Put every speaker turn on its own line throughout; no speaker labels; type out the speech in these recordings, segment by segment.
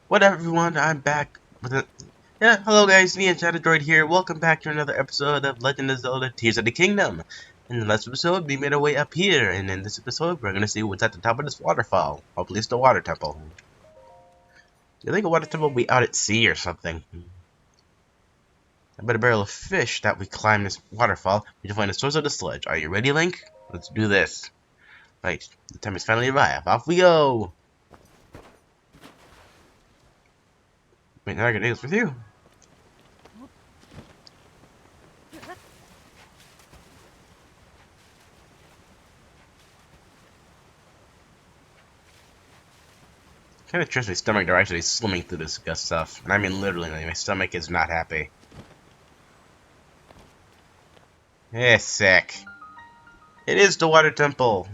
What up, everyone? I'm back with a hello guys, me and Shadow Droid here. Welcome back to another episode of Legend of Zelda Tears of the Kingdom. In the last episode, we made our way up here, and in this episode, we're gonna see what's at the top of this waterfall. Hopefully, it's the water temple. I think a water temple will be out at sea or something. I bet a barrel of fish that we climb this waterfall. We can find the source of the sludge. Are you ready, Link? Let's do this. Right, the time has finally arrived. Off we go! Wait, now I can do this with you. Kind of trips my stomach. They're actually swimming through this stuff. And I mean literally, my stomach is not happy. Eh, sick. It is the water temple.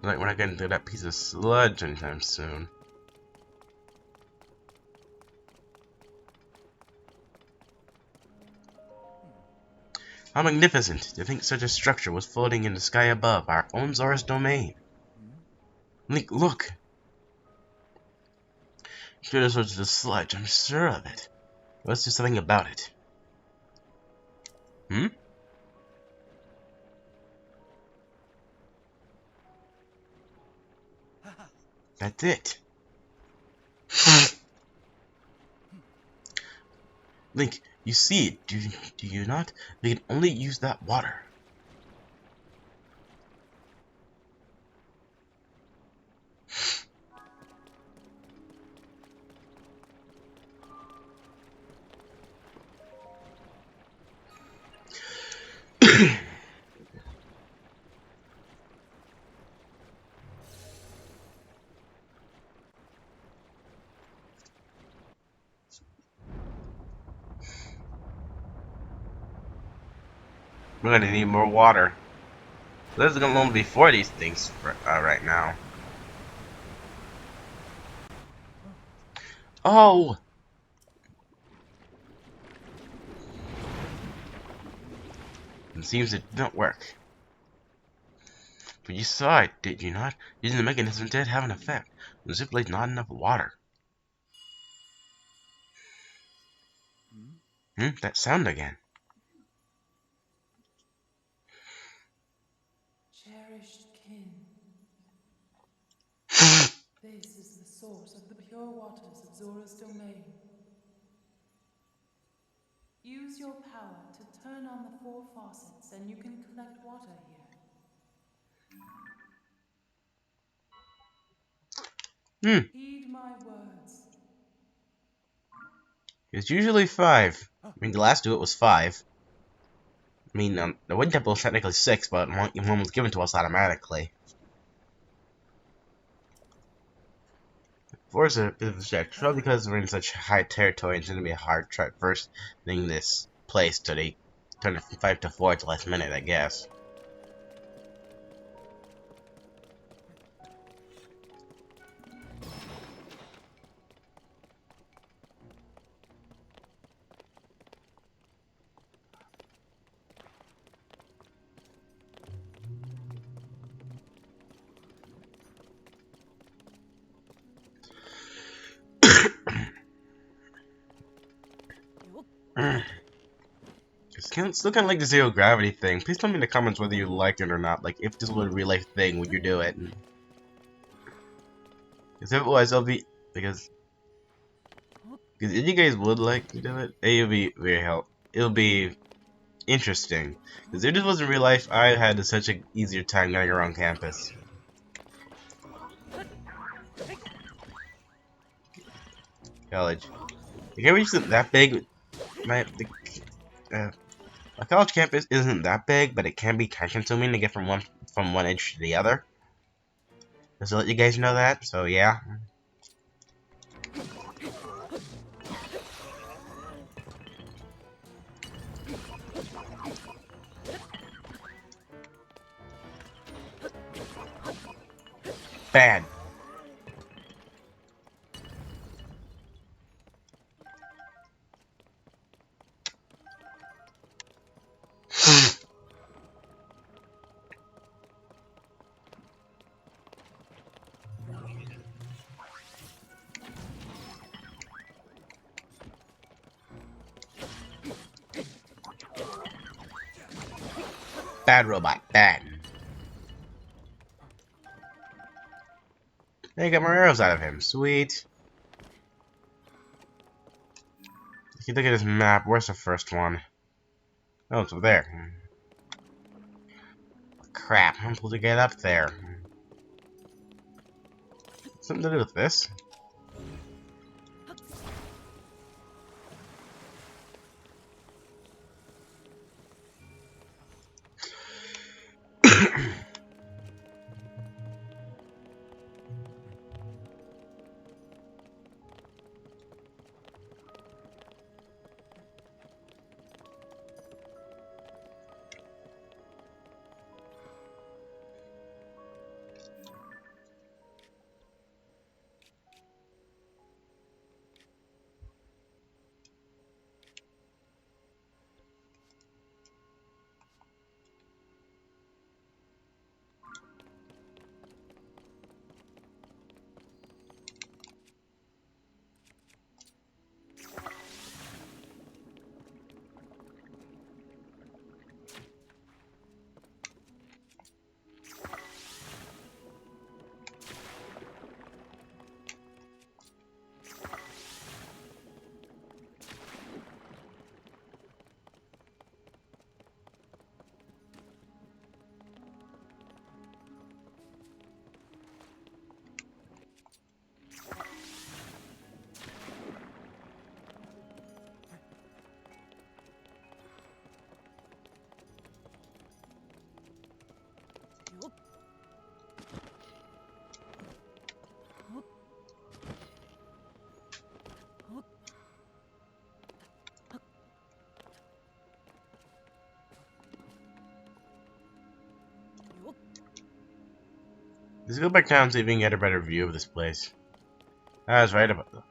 Like, we're not getting through that piece of sludge anytime soon. How magnificent to think such a structure was floating in the sky above our own Zora's domain. Link, look! Sure, this was the sludge, I'm sure of it. Let's do something about it. Hmm? That's it. Link, you see it, do you not? We can only use that water. We're gonna need more water. There's gonna only be 4 of these things right now. Oh! It seems it didn't work. But you saw it, did you not? Using the mechanism did have an effect. There's simply not enough water. That sound again.
Cherished kin. This is the source of the pure waters of Zora's domain. Use your power to turn on the 4 faucets and you can collect water here. Heed my words.
It's usually 5. I mean, the last do it was 5. I mean, the wind temple is technically 6, but one was given to us automatically. 4 is a bit of a stretch, probably because we're in such high territory. It's going to be a hard try first thing this place till they turn it from 5 to 4 at the last minute, I guess. Still kind of like the zero gravity thing. Please tell me in the comments whether you like it or not. Like, if this was a real life thing, would you do it? Because if it was, it'll be because if you guys would like to do it, it'll be very helpful. It'll be interesting. Because if this was in real life, I had such an easier time getting around campus. College. The campus isn't that big. My college campus isn't that big, but it can be time consuming to get from one edge to the other. Just to let you guys know that. So yeah. Bad. Bad robot. Bad. Hey, got more arrows out of him. Sweet. If you look at his map, where's the first one? Oh, it's over there. Crap, I'm supposed to get up there. Something to do with this? Let's go back down and see if we can get a better view of this place. I was right about that.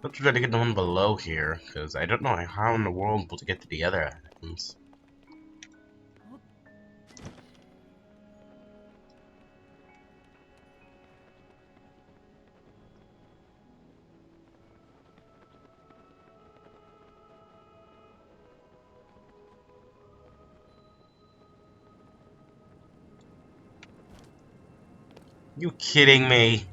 Let's try to get the one below here, because I don't know how in the world I'm supposed to get to the other items. You kidding me?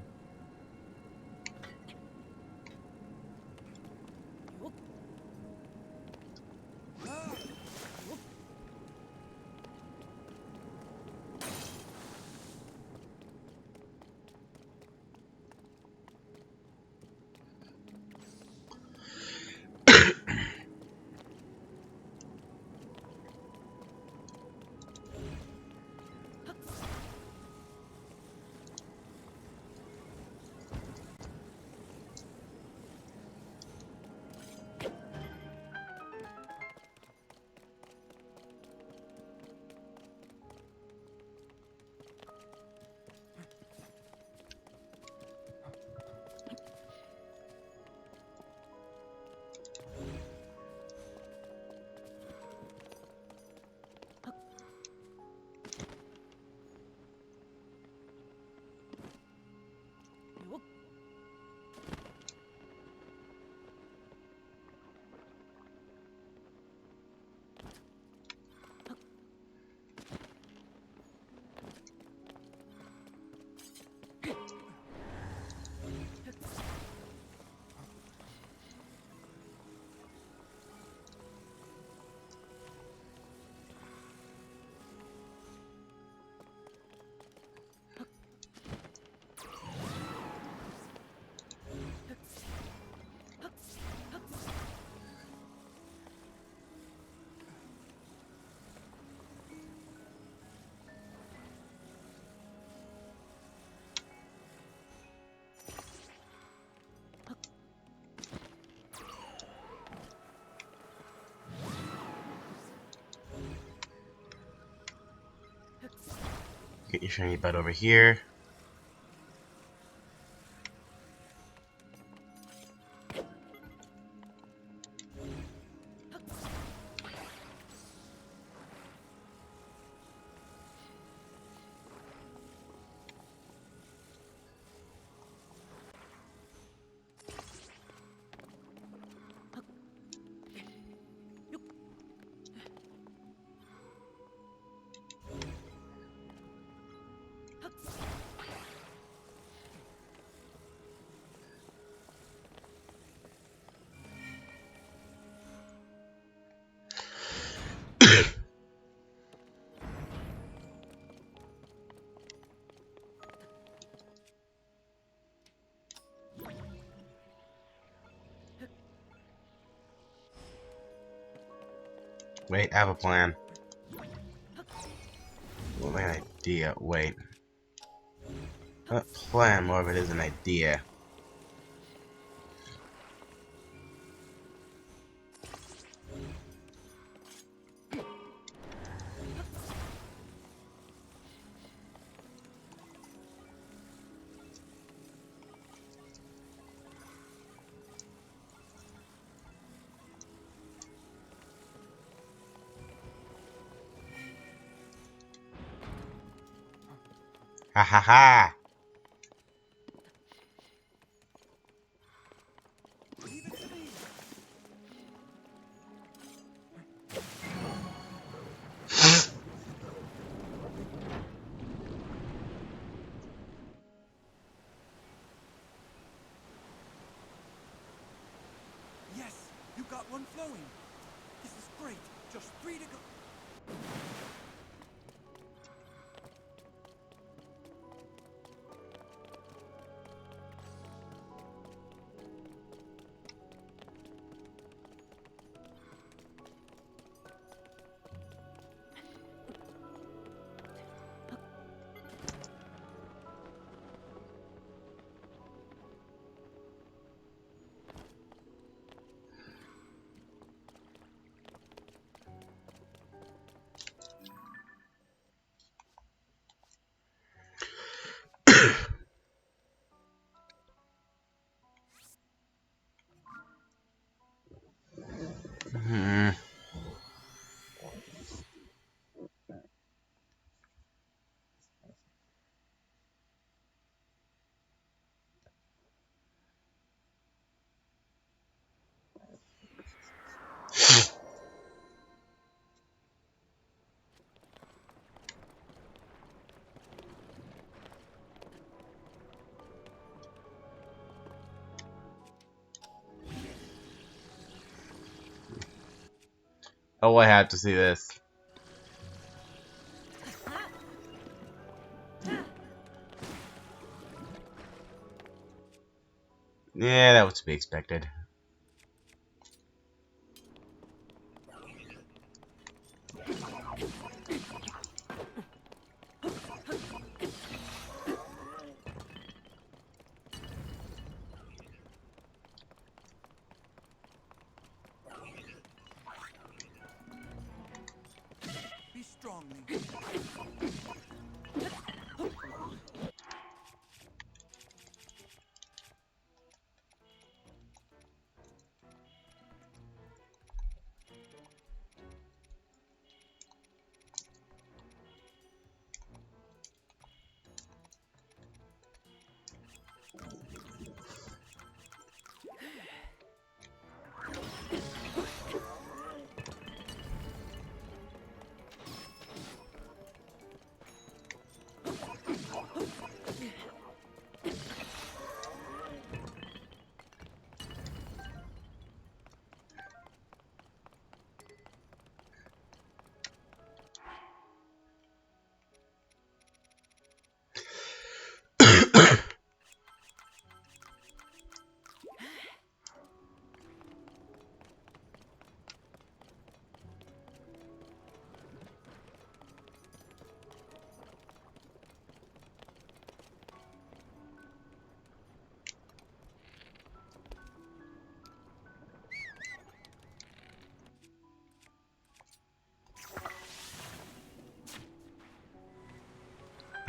Get your shiny butt over here. Wait, I have a plan. Well, my idea. Wait. A plan, more of it is an idea. Ha ha ha!
Yes, you got one flowing. This is great. Just 3 to go.
Hmm. Oh, I had to see this. Yeah, that was to be expected.
Be strong, Link.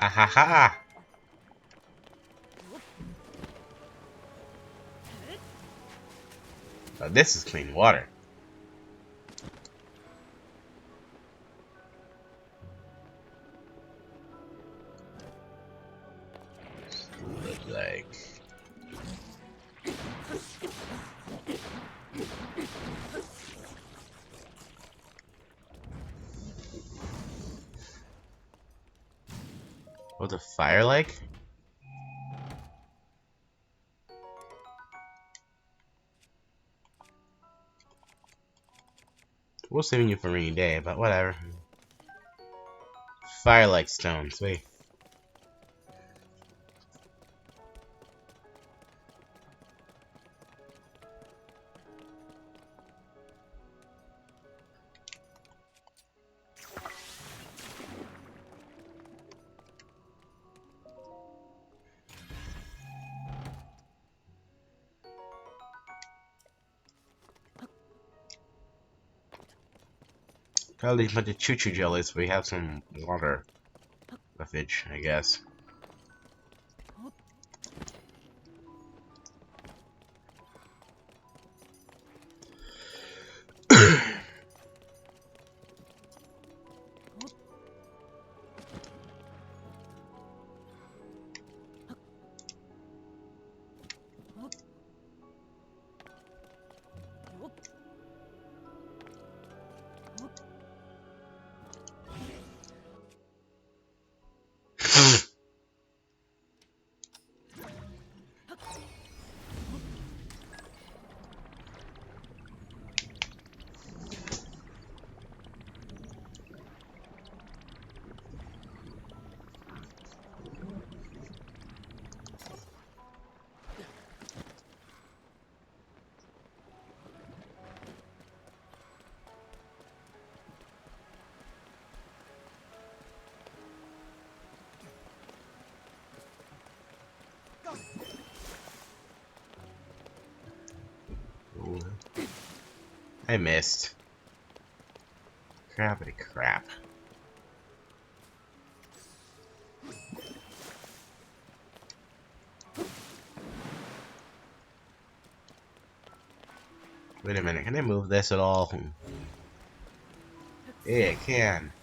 Ha ha ha! Oh, this is clean water. Look like. What's a fire like? We'll save you for a rainy day, but whatever. Fire like stone, sweet. Probably a bunch of choo-choo jellies, so we have some water leafage, I guess. I missed. Crappity crap. Wait a minute, can I move this at all? Yeah, I can.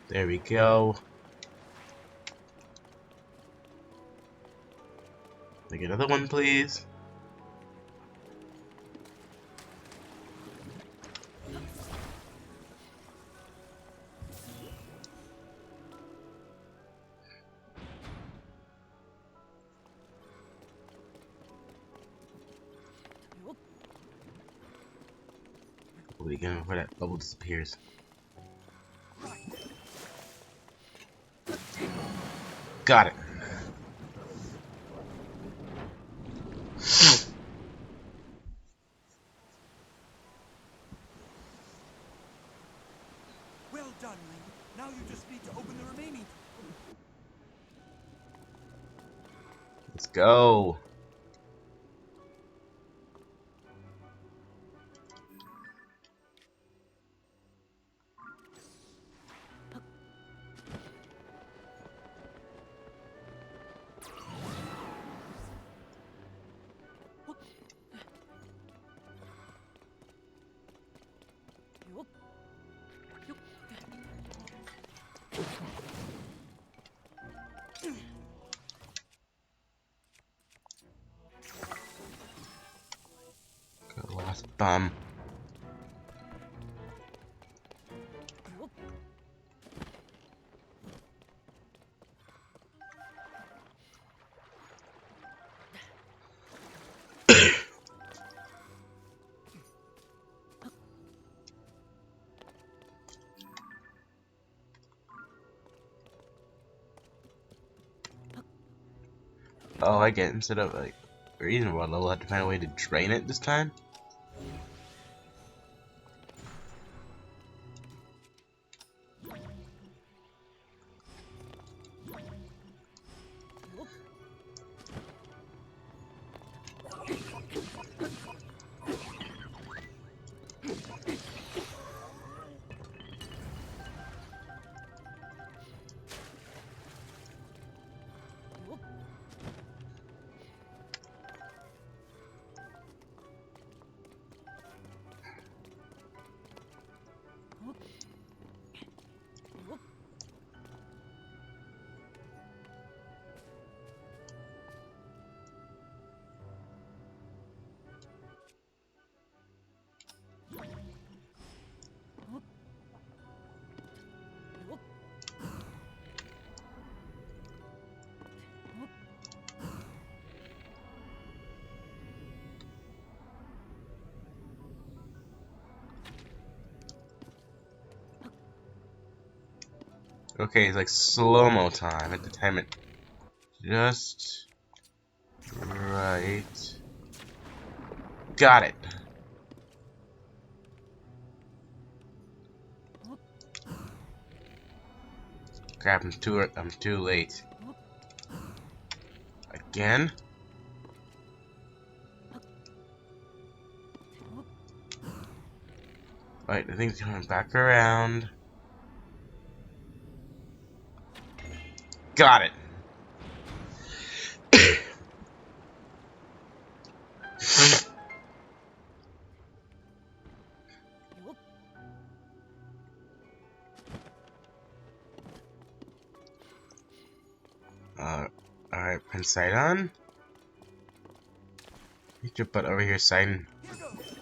There we go. Make another one, please. Holy again before that bubble disappears. Got it.
Well done, Lee. Now you just need to open the remaining.
Let's go. Bum. Oh, I get it. Instead of like reasonable level, I have to find a way to drain it this time. Okay, it's like slow-mo time. I have to time it just right. Got it. Crap, I'm too late. Again? Right, the thing's coming back around. Got it. Alright, Prince Sidon. Get your butt over here, Sidon.
Here goes.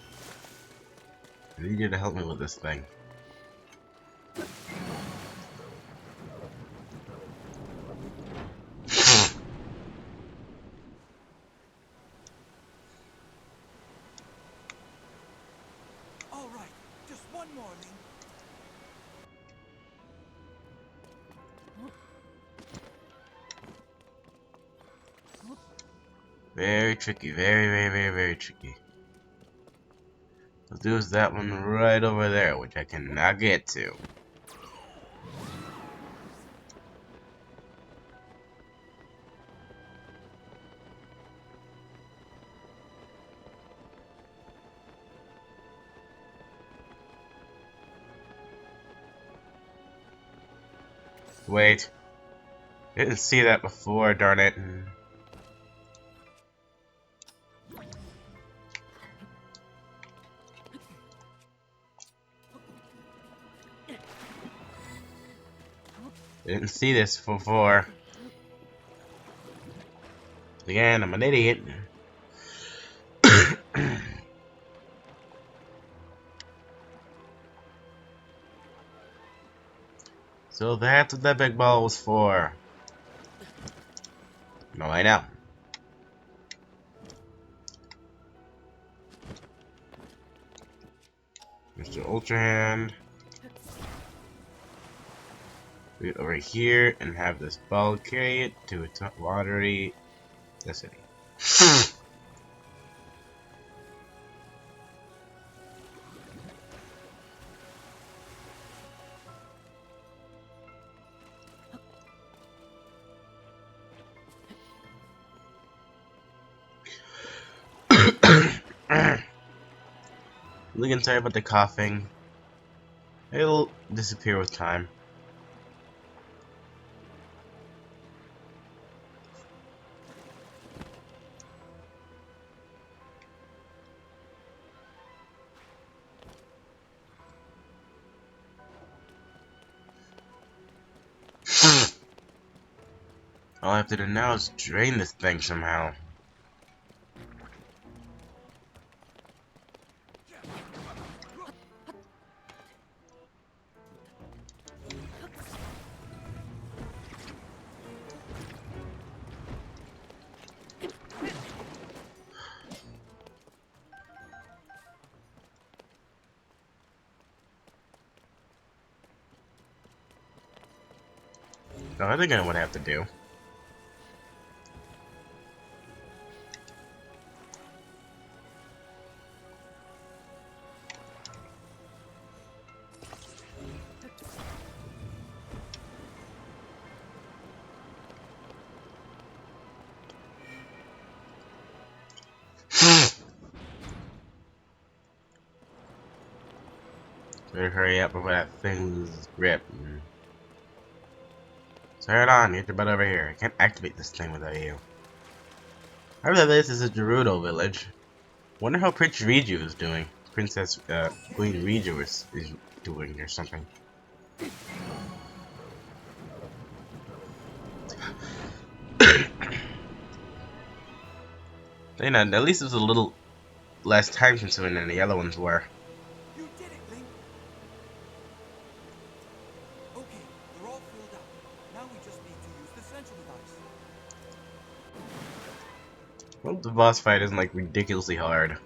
I need you to help me with this thing.
All right, just one more, Link.
Very tricky, very tricky. Let's do is that one right over there, which I cannot get to. Wait. Didn't see that before, darn it. Didn't see this before. Again, I'm an idiot. So that's what that big ball was for. No, I know. Mr. Ultra Hand. Put it over here and have this ball carry it to its watery destiny. Really sorry about the coughing. It'll disappear with time. All I have to do now is drain this thing somehow. No, I think I know what I have to do. Better hurry up before that thing's ripped. Turn it on, get your butt over here. I can't activate this thing without you. However, this is a Gerudo village. Wonder how Prince Riju is doing. Princess, Queen Riju is doing or something. You know, at least it was a little less time consuming than the other ones were.
You did it, Link. Okay, they're all filled up. Now we just need to use the central device.
Well, the boss fight isn't like ridiculously hard.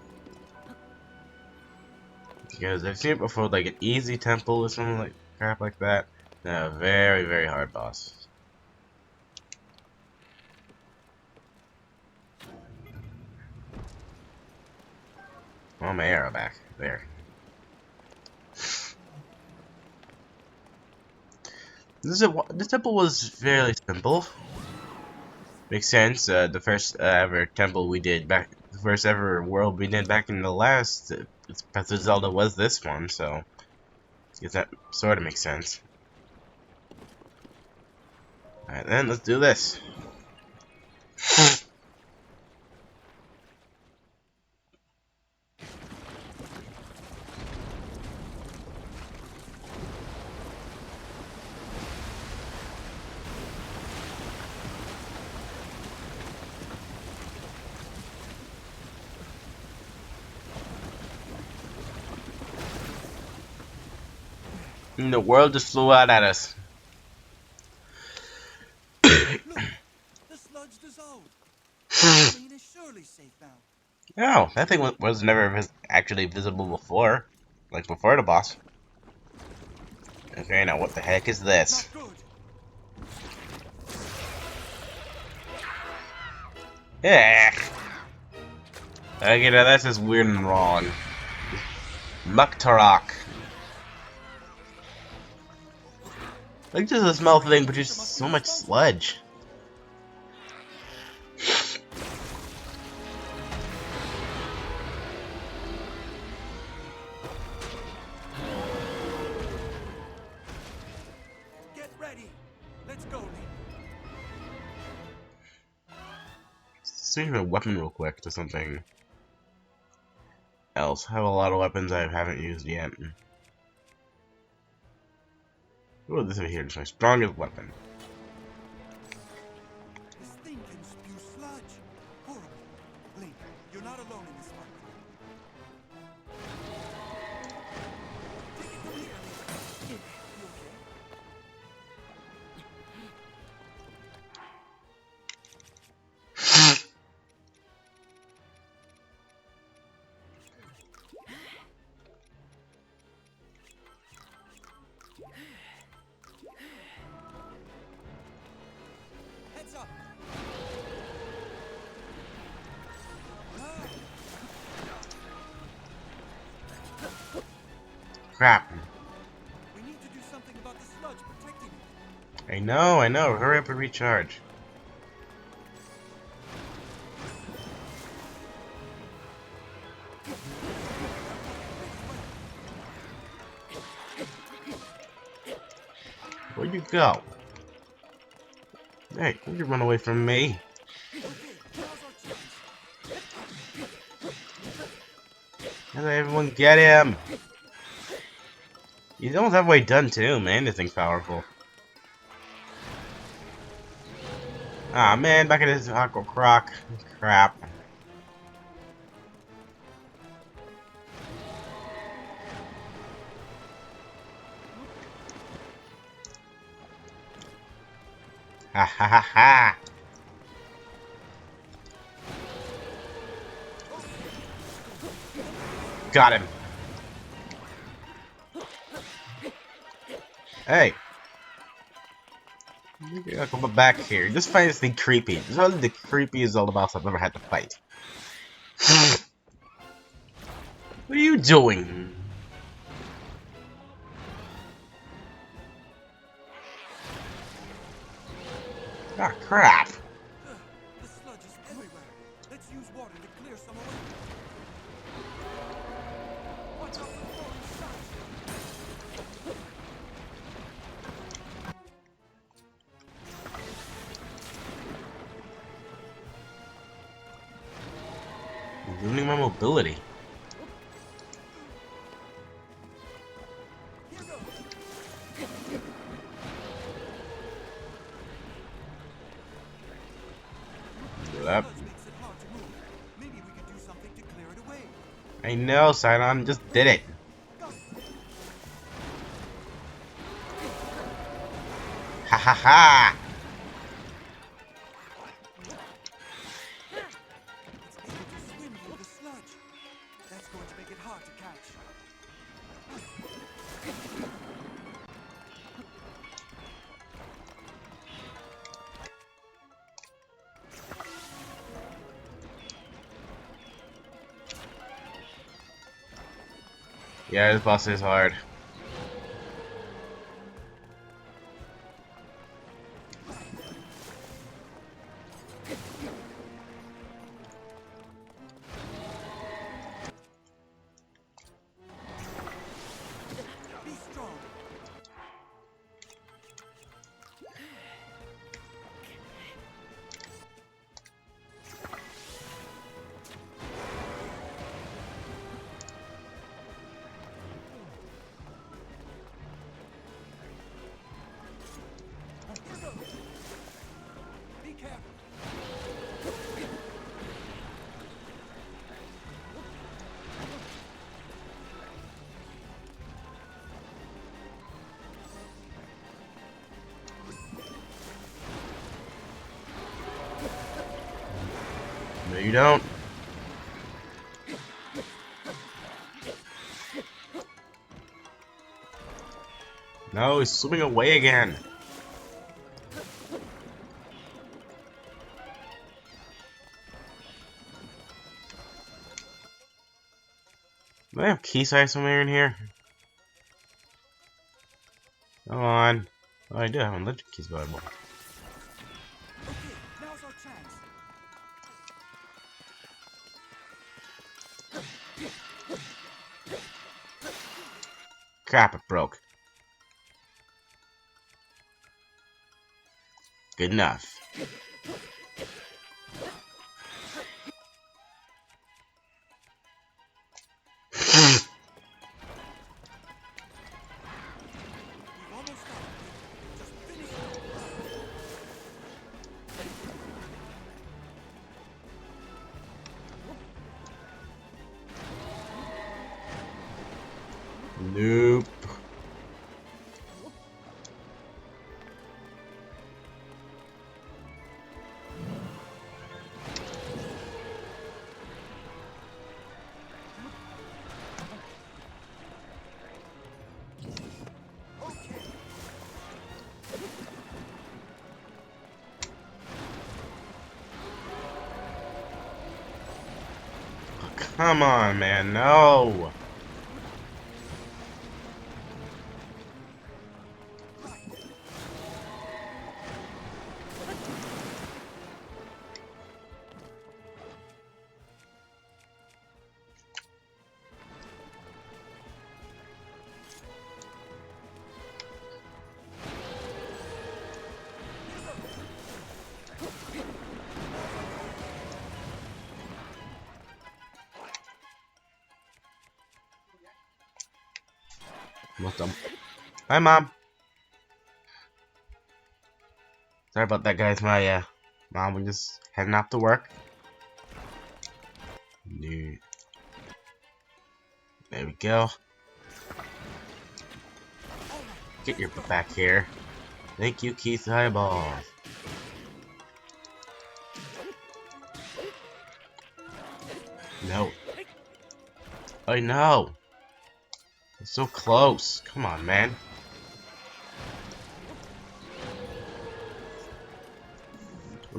Because I've seen it before, like an easy temple or something like crap like that. No, very, very hard boss. Oh, my arrow back. There. This temple was fairly simple. Makes sense. The first ever temple we did back, the first ever world we did back in the last Path of Zelda was this one, so I guess that sort of makes sense. Alright then, let's do this. And the world just flew out at us.
Look, the sludge dissolved. The plane is surely safe now.
Oh, that thing was never actually visible before. Like before the boss. Okay, now what the heck is this?
Not good.
Yeah. Okay, now that's just weird and wrong. Mucktotok. Like just a small thing, but just so much sludge.
Get ready. Let's go, Link.
Switch my weapon real quick to something else. I have a lot of weapons I haven't used yet. Oh, this over here is my strongest weapon.
This thing can spew sludge. Horrible. Link, you're not alone in this fight. Take it from here, Link. You okay? Heads up.
Crap.
We need to do something about the sludge protecting it.
I know. Hurry up and recharge. Where'd you go? Hey, why'd you run away from me?
Okay, now's our chance.
How did everyone get him? He's almost halfway done too, man. This thing's powerful. Ah man, back at his aqua croc. Crap. Ha ha ha ha! Got him. Hey. Yeah, come back here. Just find this thing creepy. This is all the creepiest all about I've ever had to fight. What are you doing? Ah, crap.
The sludge is everywhere. Let's use water to clear some away. Watch out for falling shots.
Ruining my mobility.
Here goes.
Yep.
Sludge makes it hard to move. Maybe we could do something to clear it away.
I know, Sidon. Just did it.
Got it.
Ha ha ha!
It's able to swim through the sludge. That's going to make it hard to catch.
Yeah, this boss is hard.
Be strong. Here goes. Be careful.
No, you don't. No, he's swimming away again. Do I have key size somewhere in here? Come on. Oh, I do have electric keys available.
Okay, now's our chance.
Crap, it broke. Good enough.
We've almost got it. Just finish it.
Nope.
Okay.
Oh, come on, man. No. Almost done. Hi, Mom. Sorry about that, guys. My mom was just heading off to work. There we go. Get your butt back here. Thank you, Keith Eyeball. No. I know. It's so close. Come on, man.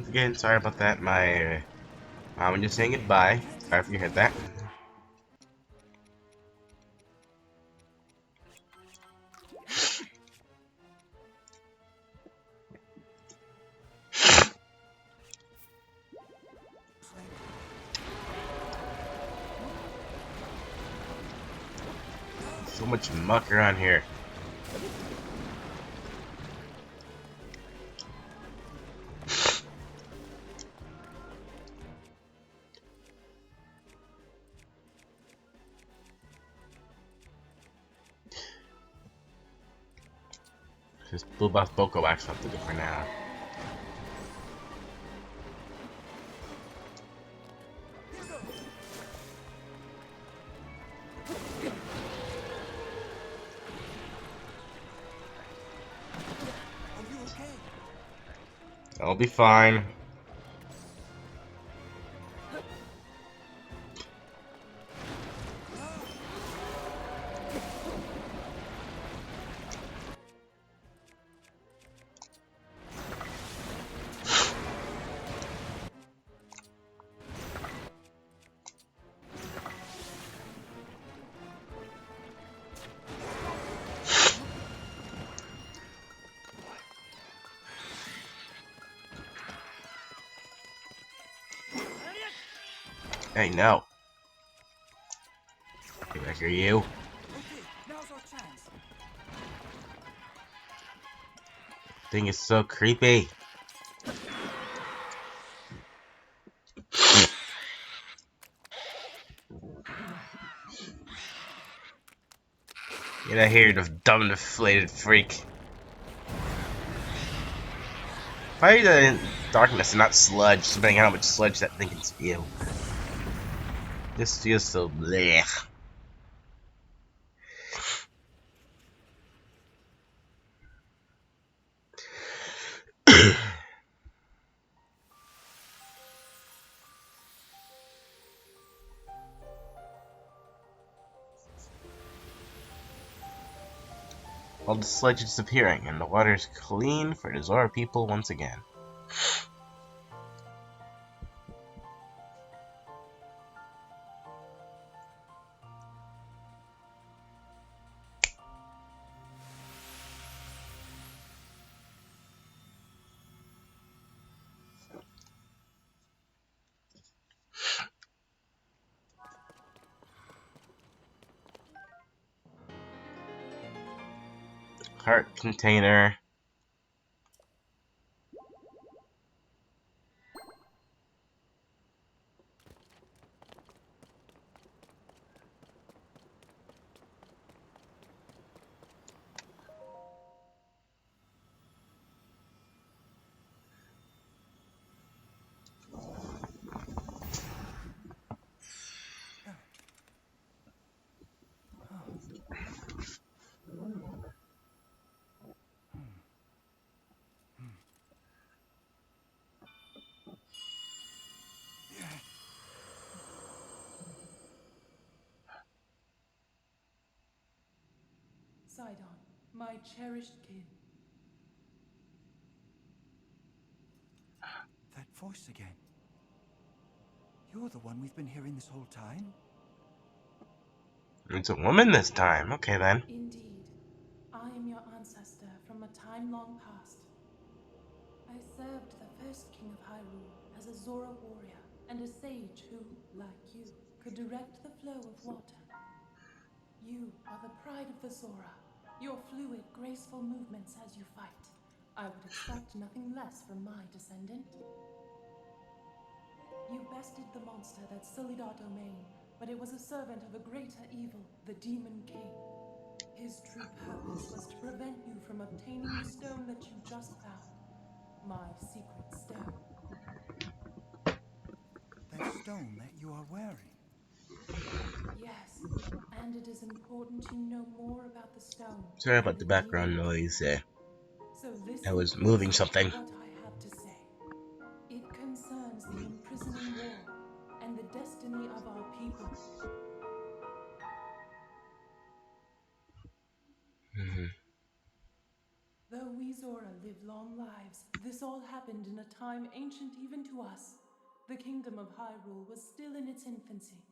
Again, sorry about that. My mom just saying goodbye. Sorry if you heard that. So much muck around here. This blue buff Boko wax have to do for now.
Are you okay?
I'll be fine. Hey, no. Get back here, you.
Okay, now's our chance.
Thing is so creepy. Get out here, you dumb deflated freak. Why are you in darkness and not sludge, depending on how much sludge that thing can spew? This feels so blech. All the sludge is disappearing, and the water is clean for the Zora people once again. Heart container.
Sidon, my cherished kin.
That voice again. You're the one we've been hearing this whole time?
It's a woman this time. Okay then.
Indeed, I am your ancestor from a time long past. I served the first king of Hyrule as a Zora warrior and a sage who, like you, could direct the flow of water. You are the pride of the Zora. Your fluid, graceful movements as you fight. I would expect nothing less from my descendant. You bested the monster that sullied our domain, but it was a servant of a greater evil, the Demon King. His true purpose was to prevent you from obtaining the stone that you just found. My secret stone.
That stone that you are wearing?
Yes, and it is important you know more about the stone
Sorry
and
about
the
the background
Demon King.
noise.
So
I
listen
was moving
closely to
something.
what I have to say. It concerns the imprisoning war and the destiny of our people.
Mhm.
Though we Zora live long lives. This all happened in a time ancient even to us. The kingdom of Hyrule was still in its infancy.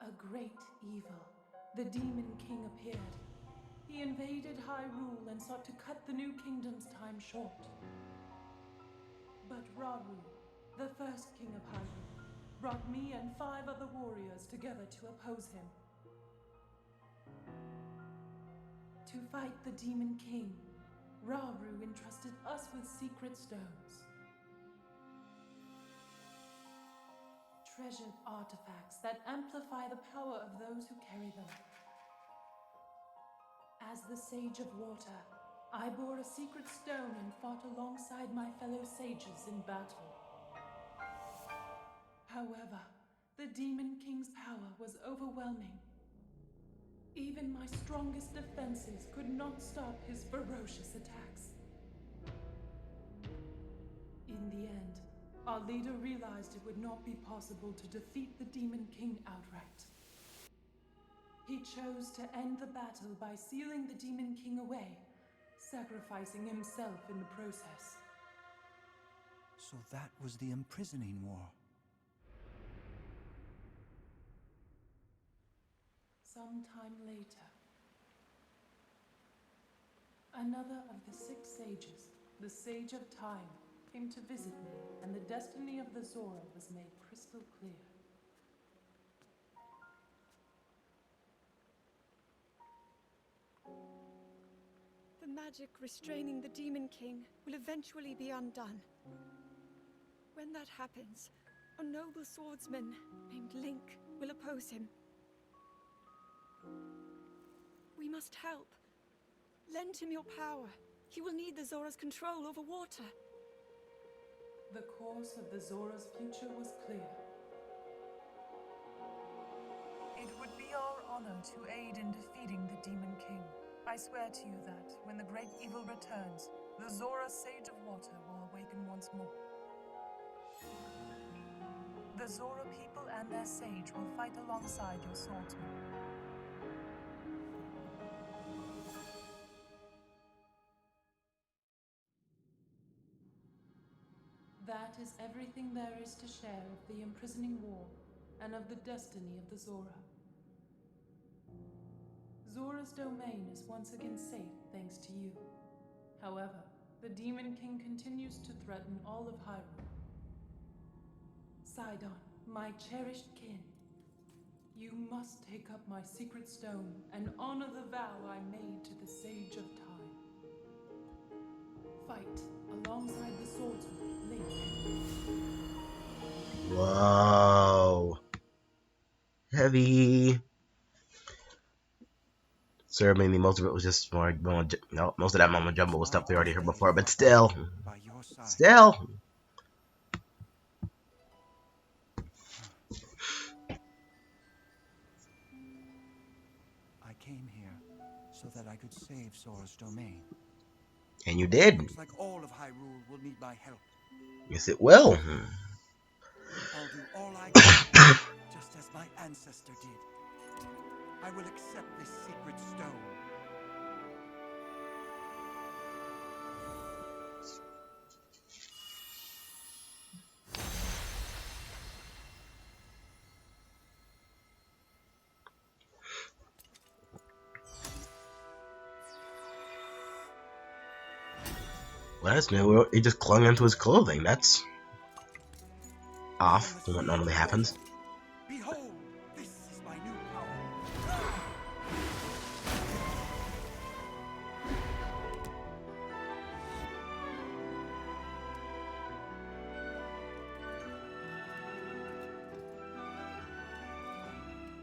A great evil, the Demon King, appeared. He invaded Hyrule and sought to cut the new kingdom's time short. But Rauru, the first king of Hyrule, brought me and 5 other warriors together to oppose him. To fight the Demon King, Rauru entrusted us with secret stones. Treasured artifacts that amplify the power of those who carry them. As the Sage of Water, I bore a secret stone and fought alongside my fellow sages in battle. However, the Demon King's power was overwhelming. Even my strongest defenses could not stop his ferocious attacks. In the end, our leader realized it would not be possible to defeat the Demon King outright. He chose to end the battle by sealing the Demon King away, sacrificing himself in the process.
So that was the imprisoning war.
Sometime later, another of the 6 sages, the Sage of Time, came to visit me, and the destiny of the Zora was made crystal clear.
The magic restraining the Demon King will eventually be undone. When that happens, a noble swordsman named Link will oppose him. We must help. Lend him your power. He will need the Zora's control over water.
The course of the Zora's future was clear. It would be our honor to aid in defeating the Demon King. I swear to you that, when the great evil returns, the Zora Sage of Water will awaken once more. The Zora people and their sage will fight alongside your swordsman. That is everything there is to share of the imprisoning war and of the destiny of the Zora. Zora's domain is once again safe thanks to you. However, the Demon King continues to threaten all of Hyrule. Sidon, my cherished kin, you must take up my secret stone and honor the vow I made to the Sage of Time. Fight alongside the swordsman, Link.
Wow. Heavy. Sir, mainly most of it was just more. No, most of that mumbo jumbo was stuff we already heard before, but still.
By your side.
Still.
I came here so that I could save Zora's domain.
And you did.
Looks like all of Hyrule will need my help.
Yes, it will.
I'll do all I can, just as my ancestor did. I will accept this secret stone.
Well, that's new. He just clung onto his clothing. That's off from what normally happens.
Behold, this is my new power.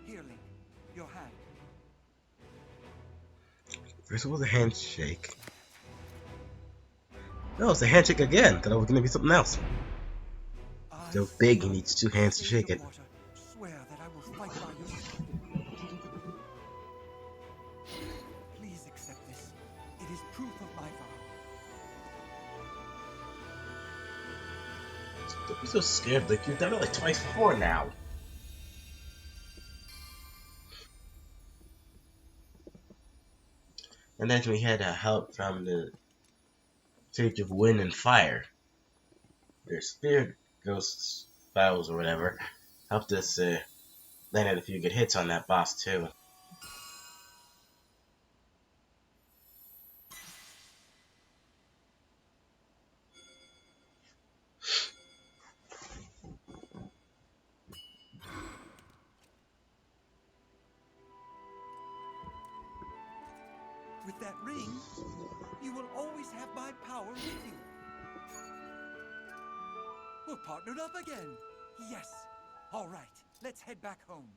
Here, Link, your hand.
First it was a handshake. No, it's a handshake again. Thought it was gonna be something else. So big, he needs 2 hands to shake it.
Swear that I will fight by your side. Please accept this. It is proof of my vow.
Don't be so scared, like you've done it like twice before now. And then we had help from the Sage of Wind and Fire. Their spirit ghosts, spells, or whatever, helped us land a few good hits on that boss too.
With that ring, you will always have my power with you. We're partnered up again. Yes. All right, let's head back home.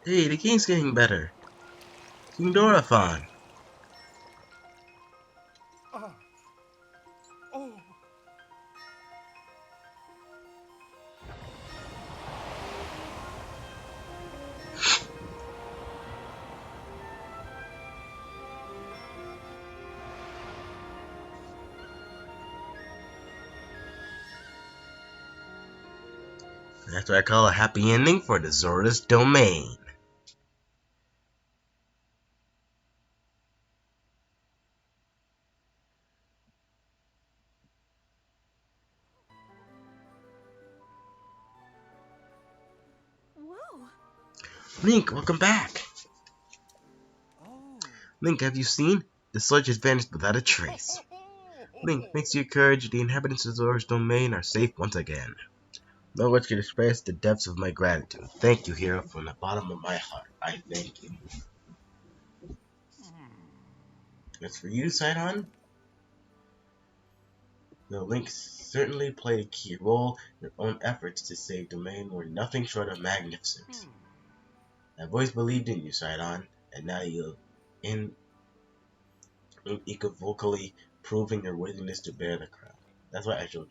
Hey, the king's getting better. King Doraphan.
Ah. Oh.
That's what I call a happy ending for the Zora's Domain.
Whoa!
Link, welcome back.
Oh.
Link, have you seen? The sludge has vanished without a trace. Link, thanks to your courage, the inhabitants of Zora's Domain are safe once again. No words can express the depths of my gratitude. Thank you, hero, from the bottom of my heart. I thank you. As for you, Sidon, the Link certainly played a key role. Your own efforts to save Domain were nothing short of magnificent. I've always believed in you, Sidon, and now you in unequivocally proving your worthiness to bear the crown. That's why I shall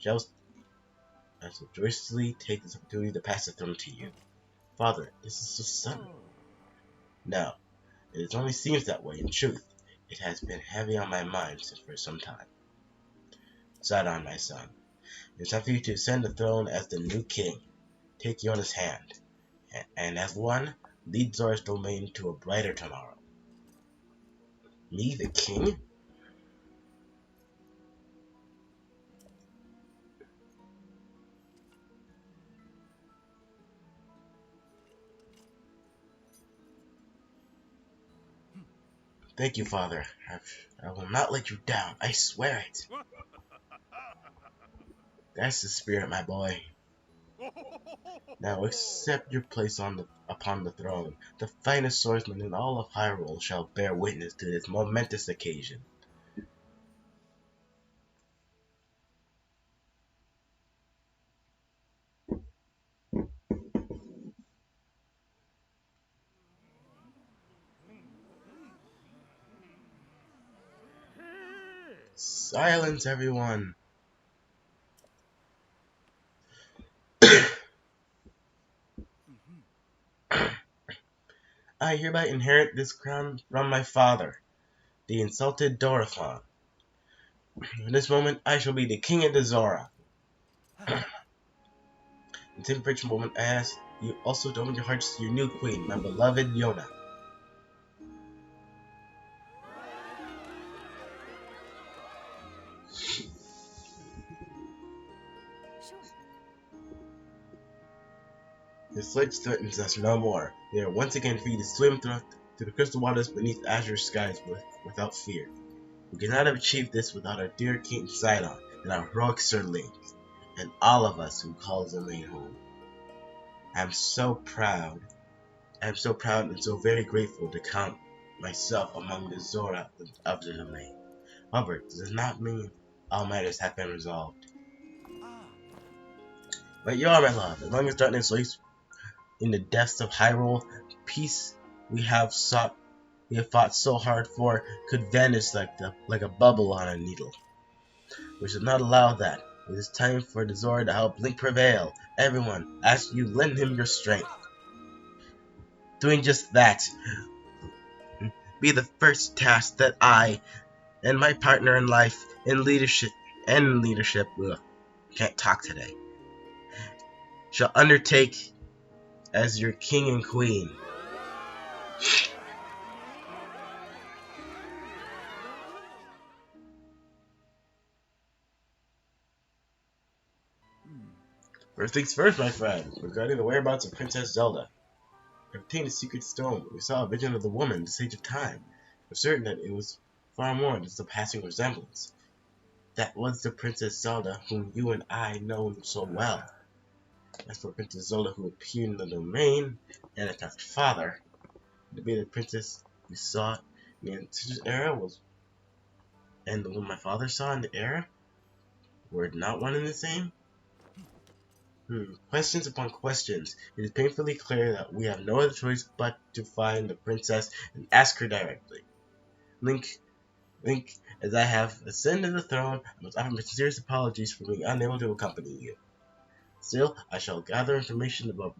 joyously take this opportunity to pass the throne to you. Father, this is so sudden. No, it only seems that way. In truth, it has been heavy on my mind for some time. Sidon, my son, it's time for you to ascend the throne as the new king. Take Yona's hand, and as one, lead Zora's Domain to a brighter tomorrow. Me, the king? Thank you, Father. I will not let you down. I swear it. That's the spirit, my boy. Now accept your place upon the throne. The finest swordsman in all of Hyrule shall bear witness to this momentous occasion. Silence, everyone. I hereby inherit this crown from my father, the insulted Doraphan. From this moment, I shall be the king of the Zora. In this rich moment, I ask you also to open your hearts to your new queen, my beloved Yona.
Sure.
The sludge threatens us no more. We are once again free to swim through the crystal waters beneath azure skies without fear. We could not have achieved this without our dear King Sidon and our heroic Sir Link, and all of us who call Domain home. I am so proud. I am so proud and so very grateful to count myself among the Zora of the Domain. However, this does not mean all matters have been resolved.
Ah.
But you are my love. As long as darkness lurks in the depths of Hyrule, peace we have fought so hard for could vanish like a bubble on a needle. We should not allow that. It is time for the Zora to help Link prevail. Everyone, ask you lend him your strength. Doing just that be the first task that I and my partner in life in leadership can't talk today, shall undertake as your king and queen. First things first, my friend, regarding the whereabouts of Princess Zelda. I obtained a secret stone. We saw a vision of the woman, the Sage of Time. We're certain that it was far more than just a passing resemblance. That was the Princess Zelda whom you and I know so well. As for Princess Zelda who appeared in the domain and attacked father, to be the princess we saw in the Ancestors era was, and the one my father saw in the era, were not one and the same? Questions upon questions. It is painfully clear that we have no other choice but to find the princess and ask her directly. Link, as I have ascended the throne, I must offer my sincerest apologies for being unable to accompany you. Still, I shall gather information about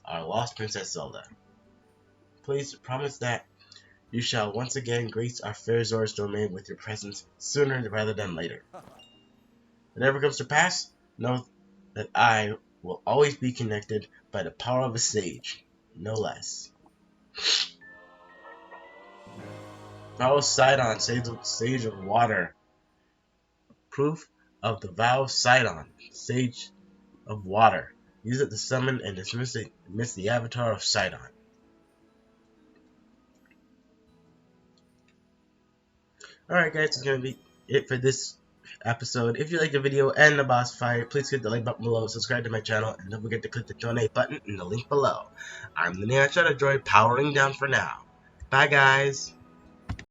our lost Princess Zelda. Please promise that you shall once again grace our fair Zora's domain with your presence sooner rather than later. Whatever comes to pass, know that I will always be connected by the power of a sage, no less. Vow of Sidon, sage of water. Proof of the vow of Sidon, sage of water. Use it to summon and dismiss the avatar of Sidon. Alright guys, it's going to be it for this episode. If you like the video and the boss fight, please hit the like button below, subscribe to my channel, and don't forget to click the donate button in the link below. I'm the Neon Shadow Droid, powering down for now. Bye guys!